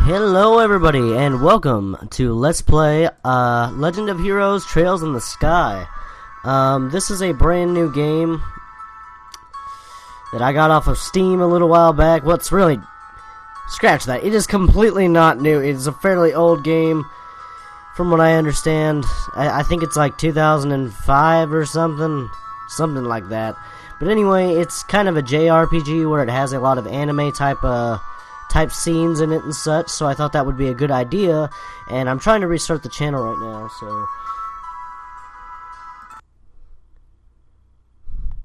Hello everybody, and welcome to Let's Play Legend of Heroes Trails in the Sky. This is a brand new game that I got off of Steam a little while back. What's really... Scratch that. It is completely not new. It's a fairly old game, from what I understand. I think it's like 2005 or something. Something like that. But anyway, it's kind of a JRPG where it has a lot of anime type scenes in it and such, so I thought that would be a good idea, and I'm trying to restart the channel right now,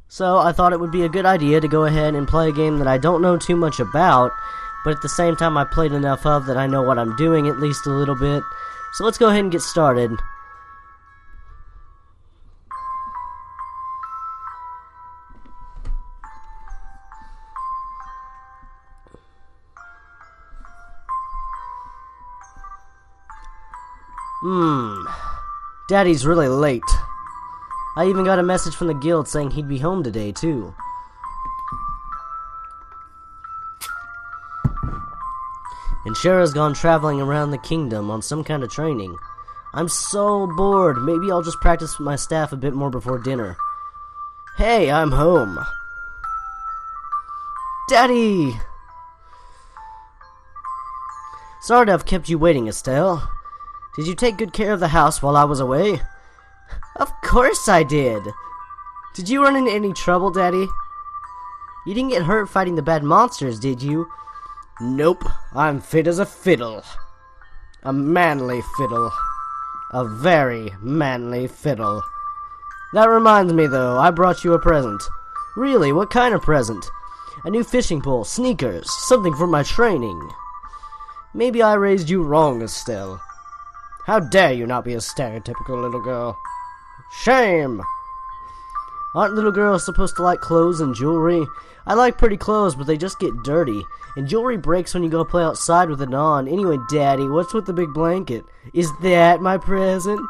so I thought it would be a good idea to go ahead and play a game that I don't know too much about, but at the same time I played enough of that I know what I'm doing at least a little bit. So let's go ahead and get started. Daddy's really late. I even got a message from the guild saying he'd be home today, too. And Shara's gone traveling around the kingdom on some kind of training. I'm so bored. Maybe I'll just practice with my staff a bit more before dinner. Hey, I'm home. Daddy! Sorry to have kept you waiting, Estelle. Did you take good care of the house while I was away? Of course I did! Did you run into any trouble, Daddy? You didn't get hurt fighting the bad monsters, did you? Nope, I'm fit as a fiddle. A manly fiddle. A very manly fiddle. That reminds me, though, I brought you a present. Really, what kind of present? A new fishing pole, sneakers, something for my training. Maybe I raised you wrong, Estelle. How dare you not be a stereotypical little girl? Shame! Aren't little girls supposed to like clothes and jewelry? I like pretty clothes, but they just get dirty. And jewelry breaks when you go play outside with it on. Anyway, Daddy, what's with the big blanket? Is that my present?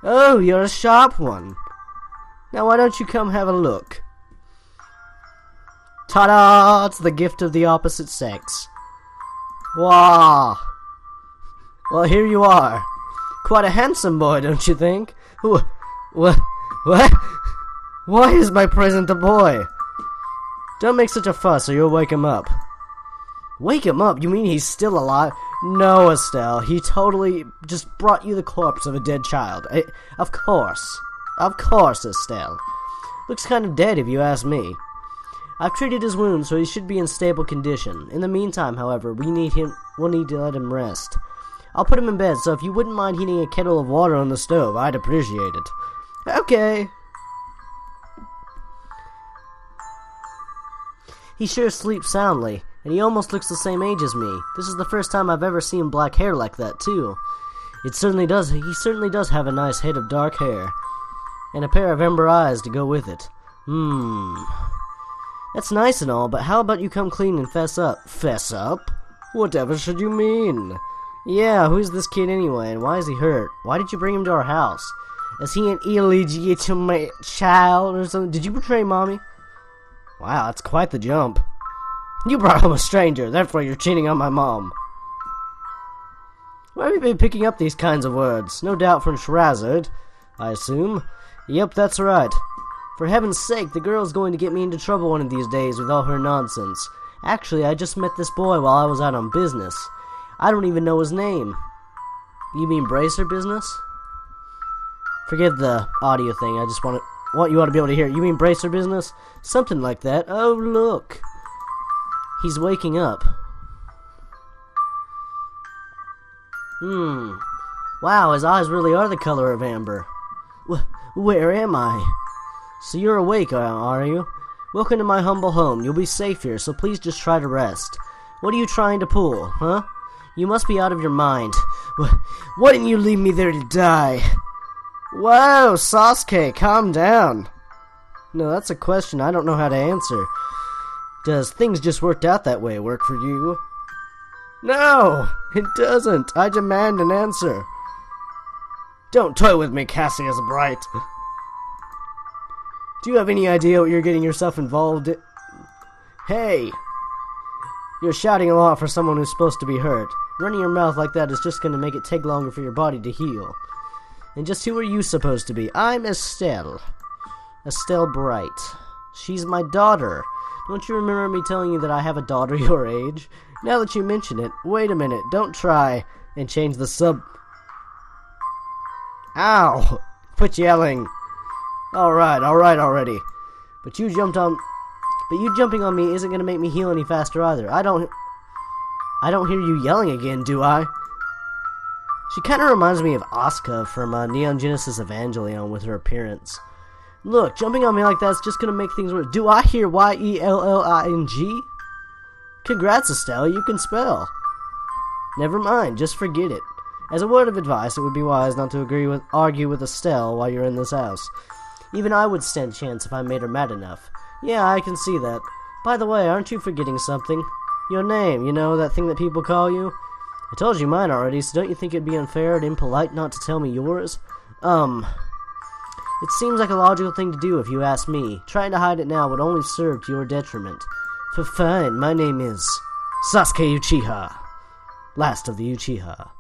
Oh, you're a sharp one. Now why don't you come have a look? Ta-da! It's the gift of the opposite sex. Wow! Well, here you are. Quite a handsome boy, don't you think? What? Why is my present a boy? Don't make such a fuss or you'll wake him up. Wake him up? You mean he's still alive? No, Estelle. He totally just brought you the corpse of a dead child. Of course. Of course, Estelle. Looks kind of dead if you ask me. I've treated his wound, so he should be in stable condition. In the meantime, however, we'll need to let him rest. I'll put him in bed, so if you wouldn't mind heating a kettle of water on the stove, I'd appreciate it. Okay. He sure sleeps soundly, and he almost looks the same age as me. This is the first time I've ever seen black hair like that, too. He certainly does have a nice head of dark hair, and a pair of ember eyes to go with it. That's nice and all, but how about you come clean and fess up? Fess up? Whatever should you mean? Yeah, who's this kid anyway, and why is he hurt? Why did you bring him to our house? Is he an illegitimate child or something? Did you betray Mommy? Wow, that's quite the jump. You brought home a stranger, therefore you're cheating on my mom. Where have you been picking up these kinds of words? No doubt from Shrazad, I assume. Yep, that's right. For heaven's sake, the girl's going to get me into trouble one of these days with all her nonsense. Actually, I just met this boy while I was out on business. I don't even know his name. You mean Bracer business? Forget the audio thing, I just want you ought to be able to hear it. You mean Bracer business? Something like that. Oh, look. He's waking up. Wow, his eyes really are the color of amber. Where am I? So you're awake, are you? Welcome to my humble home. You'll be safe here, so please just try to rest. What are you trying to pull, huh? You must be out of your mind. Why didn't you leave me there to die? Whoa, Sasuke, calm down. No, that's a question I don't know how to answer. Does things just worked out that way work for you? No, it doesn't. I demand an answer. Don't toy with me, Cassius Bright. Do you have any idea what you're getting yourself involved in? Hey, You're shouting a lot for someone who's supposed to be hurt. Running your mouth like that is just gonna make it take longer for your body to heal. And just who are you supposed to be? I'm Estelle. Estelle Bright. She's my daughter. Don't you remember me telling you that I have a daughter your age? Now that you mention it, wait a minute. Don't try and change the sub... Ow! Quit yelling. Alright already. But you jumping on me isn't gonna make me heal any faster either. I don't hear you yelling again, do I? She kinda reminds me of Asuka from Neon Genesis Evangelion with her appearance. Look, jumping on me like that's just gonna make things worse. Do I hear Y-E-L-L-I-N-G? Congrats, Estelle, you can spell. Never mind, just forget it. As a word of advice, it would be wise not to argue with Estelle while you're in this house. Even I would stand a chance if I made her mad enough. Yeah, I can see that. By the way, aren't you forgetting something? Your name, you know, that thing that people call you? I told you mine already, so don't you think it'd be unfair and impolite not to tell me yours? It seems like a logical thing to do if you ask me. Trying to hide it now would only serve to your detriment. Fine, my name is Sasuke Uchiha. Last of the Uchiha.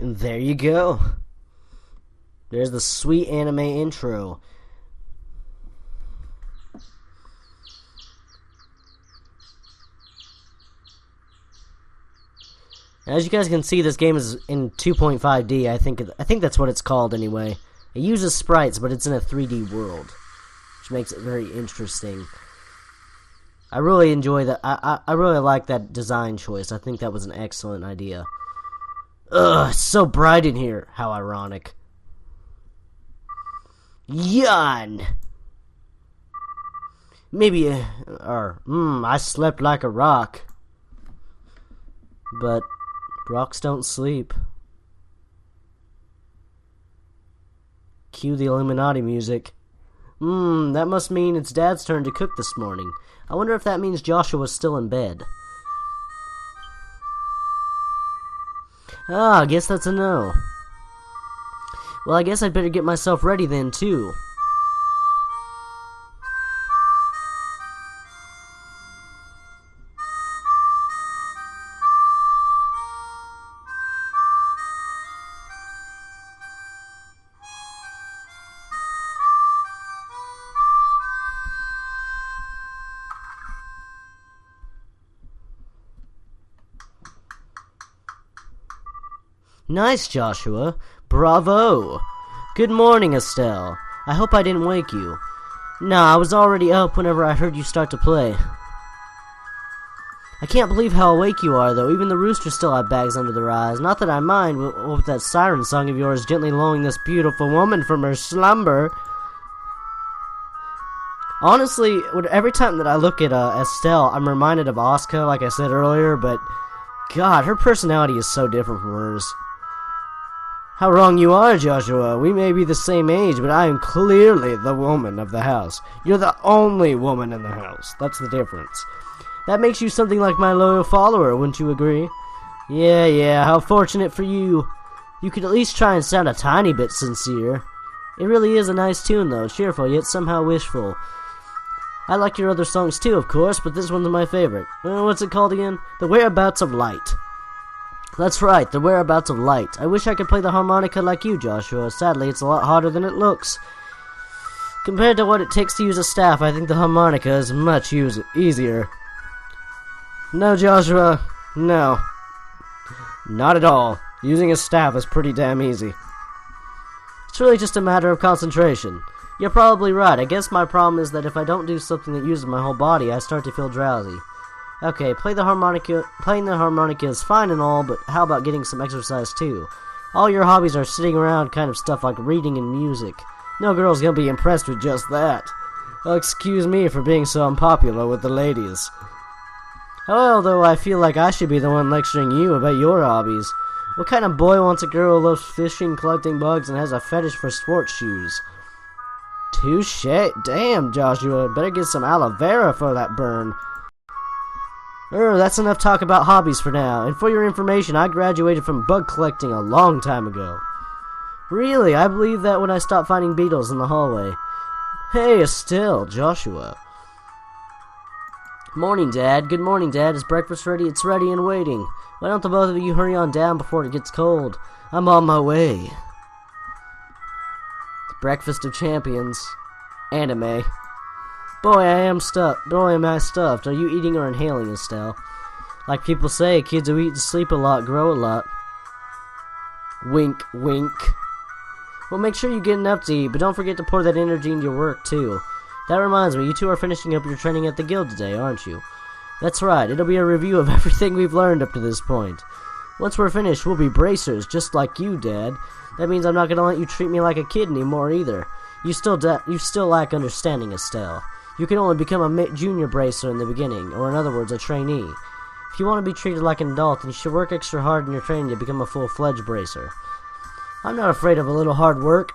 And there you go. There's the sweet anime intro. As you guys can see, this game is in 2.5D. I think that's what it's called anyway. It uses sprites, but it's in a 3D world, which makes it very interesting. I really enjoy that. I really like that design choice. I think that was an excellent idea. Ugh, it's so bright in here. How ironic. Yawn! Maybe, I slept like a rock. But rocks don't sleep. Cue the Illuminati music. That must mean it's Dad's turn to cook this morning. I wonder if that means Joshua's still in bed. I guess that's a no. Well, I guess I'd better get myself ready then, too. Nice, Joshua. Bravo. Good morning, Estelle. I hope I didn't wake you. Nah, I was already up whenever I heard you start to play. I can't believe how awake you are, though. Even the roosters still have bags under their eyes. Not that I mind, with that siren song of yours gently lulling this beautiful woman from her slumber. Honestly, every time that I look at Estelle, I'm reminded of Asuka, like I said earlier, but God, her personality is so different from hers. How wrong you are, Joshua. We may be the same age, but I am clearly the woman of the house. You're the only woman in the house. That's the difference. That makes you something like my loyal follower, wouldn't you agree? Yeah, how fortunate for you. You could at least try and sound a tiny bit sincere. It really is a nice tune, though. Cheerful, yet somehow wishful. I like your other songs, too, of course, but this one's my favorite. What's it called again? The Whereabouts of Light. That's right, The Whereabouts of Light. I wish I could play the harmonica like you, Joshua. Sadly, it's a lot harder than it looks. Compared to what it takes to use a staff, I think the harmonica is much easier. No, Joshua. No. Not at all. Using a staff is pretty damn easy. It's really just a matter of concentration. You're probably right. I guess my problem is that if I don't do something that uses my whole body, I start to feel drowsy. Okay, playing the harmonica is fine and all, but how about getting some exercise too? All your hobbies are sitting around kind of stuff like reading and music. No girl's gonna be impressed with just that. Well, excuse me for being so unpopular with the ladies. Well, though, I feel like I should be the one lecturing you about your hobbies. What kind of boy wants a girl who loves fishing, collecting bugs, and has a fetish for sports shoes? Touche. Damn, Joshua. Better get some aloe vera for that burn. That's enough talk about hobbies for now. And for your information, I graduated from bug collecting a long time ago. Really? I believe that when I stopped finding beetles in the hallway. Hey, Estelle, Joshua. Morning, Dad. Good morning, Dad. Is breakfast ready? It's ready and waiting. Why don't the both of you hurry on down before it gets cold? I'm on my way. The Breakfast of Champions. Anime. Boy, am I stuffed. Are you eating or inhaling, Estelle? Like people say, kids who eat and sleep a lot grow a lot. Wink, wink. Well, make sure you get enough to eat, but don't forget to pour that energy into your work, too. That reminds me, you two are finishing up your training at the guild today, aren't you? That's right, it'll be a review of everything we've learned up to this point. Once we're finished, we'll be bracers, just like you, Dad. That means I'm not gonna let you treat me like a kid anymore, either. You still lack understanding, Estelle. You can only become a junior bracer in the beginning, or in other words, a trainee. If you want to be treated like an adult, then you should work extra hard in your training to become a full-fledged bracer. I'm not afraid of a little hard work.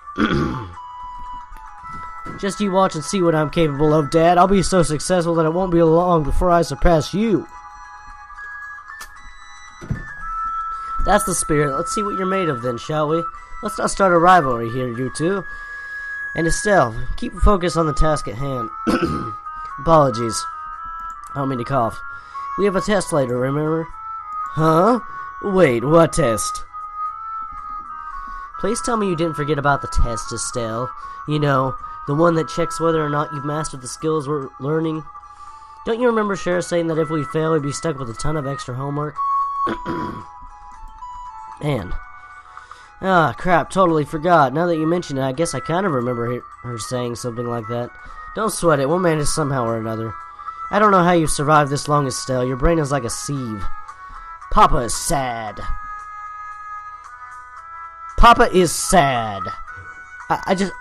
Just you watch and see what I'm capable of, Dad. I'll be so successful that it won't be long before I surpass you. That's the spirit. Let's see what you're made of then, shall we? Let's not start a rivalry here, you two. And Estelle, keep focus on the task at hand. Apologies. I don't mean to cough. We have a test later, remember? Huh? Wait, what test? Please tell me you didn't forget about the test, Estelle. You know, the one that checks whether or not you've mastered the skills we're learning. Don't you remember Cher saying that if we fail, we'd be stuck with a ton of extra homework? And... ah, crap, totally forgot. Now that you mention it, I guess I kind of remember her saying something like that. Don't sweat it, we'll manage somehow or another. I don't know how you've survived this long, Estelle. Your brain is like a sieve. Papa is sad. Papa is sad. I just...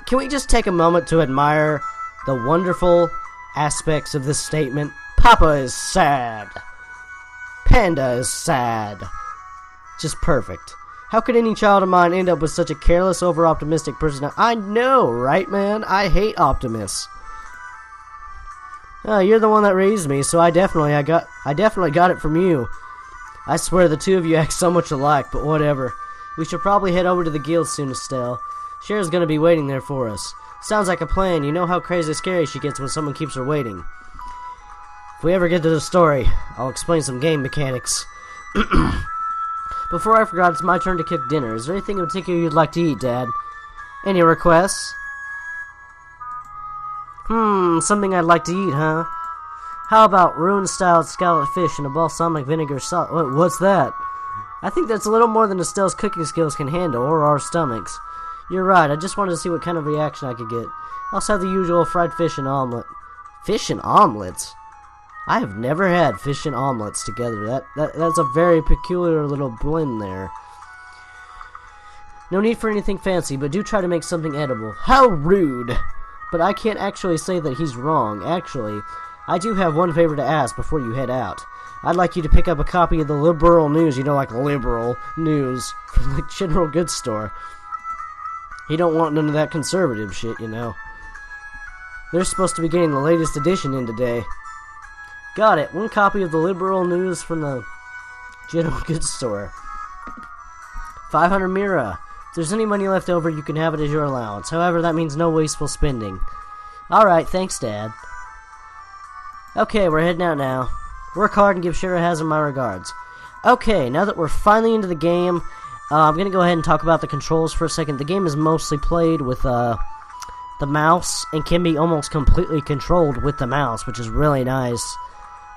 Can we just take a moment to admire the wonderful aspects of this statement? Papa is sad. Panda is sad. Just perfect. How could any child of mine end up with such a careless, over-optimistic person? I know, right, man? I hate optimists. You're the one that raised me, so I definitely got it from you. I swear the two of you act so much alike, but whatever. We should probably head over to the guild soon, Estelle. Cher's gonna be waiting there for us. Sounds like a plan. You know how crazy scary she gets when someone keeps her waiting. If we ever get to the story, I'll explain some game mechanics. Before I forgot, it's my turn to cook dinner. Is there anything in particular you'd like to eat, Dad? Any requests? Something I'd like to eat, huh? How about ruined-style scalloped fish and a balsamic vinegar sauce? What's that? I think that's a little more than Estelle's cooking skills can handle, or our stomachs. You're right, I just wanted to see what kind of reaction I could get. I also have the usual fried fish and omelet. Fish and omelets? I have never had fish and omelets together. That's a very peculiar little blend there. No need for anything fancy, but do try to make something edible. How rude! But I can't actually say that he's wrong. Actually, I do have one favor to ask before you head out. I'd like you to pick up a copy of the Liberal News, you know, like Liberal News, from the General Goods Store. You don't want none of that conservative shit, you know. They're supposed to be getting the latest edition in today. Got it. One copy of the Liberal News from the General Goods Store. 500 Mira. If there's any money left over, you can have it as your allowance. However, that means no wasteful spending. Alright, thanks, Dad. Okay, we're heading out now. Work hard and give Shara Hazard my regards. Okay, now that we're finally into the game, I'm going to go ahead and talk about the controls for a second. The game is mostly played with the mouse and can be almost completely controlled with the mouse, which is really nice.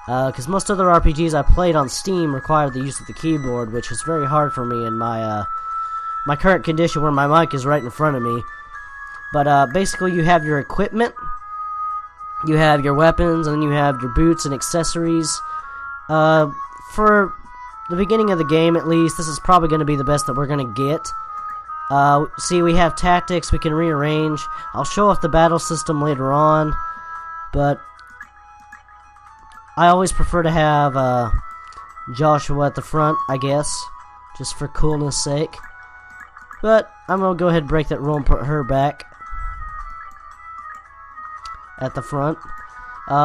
Because most other RPGs I played on Steam required the use of the keyboard, which is very hard for me in my my current condition where my mic is right in front of me. But basically you have your equipment, you have your weapons, and then you have your boots and accessories. For the beginning of the game, at least, this is probably going to be the best that we're going to get. See, we have tactics we can rearrange. I'll show off the battle system later on, but I always prefer to have Joshua at the front, I guess, just for coolness sake. But I'm going to go ahead and break that rule and put her back at the front.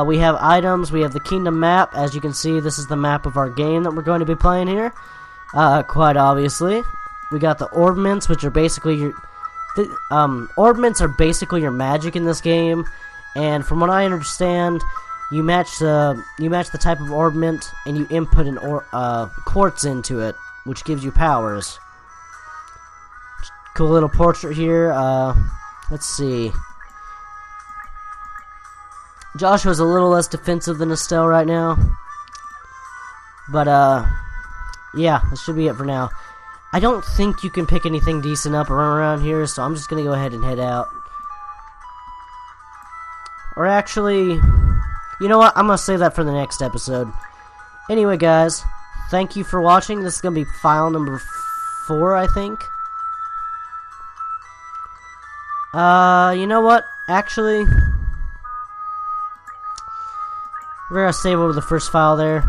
We have items, we have the kingdom map. As you can see, this is the map of our game that we're going to be playing here. Quite obviously. We got the orbments, which are basically your... orbments are basically your magic in this game. And from what I understand, you match the type of orbment, and you input an quartz into it, which gives you powers. Cool little portrait here. Let's see. Joshua's a little less defensive than Estelle right now. But, yeah, that should be it for now. I don't think you can pick anything decent up around here, so I'm just going to go ahead and head out. Or actually, you know what? I'm going to save that for the next episode. Anyway, guys, thank you for watching. This is going to be file number 4, I think. You know what? Actually, we're going to save over the first file there.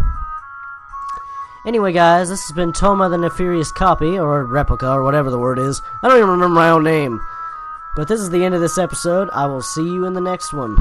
Anyway, guys, this has been Toma the Nefarious Copy, or Replica, or whatever the word is. I don't even remember my own name. But this is the end of this episode. I will see you in the next one.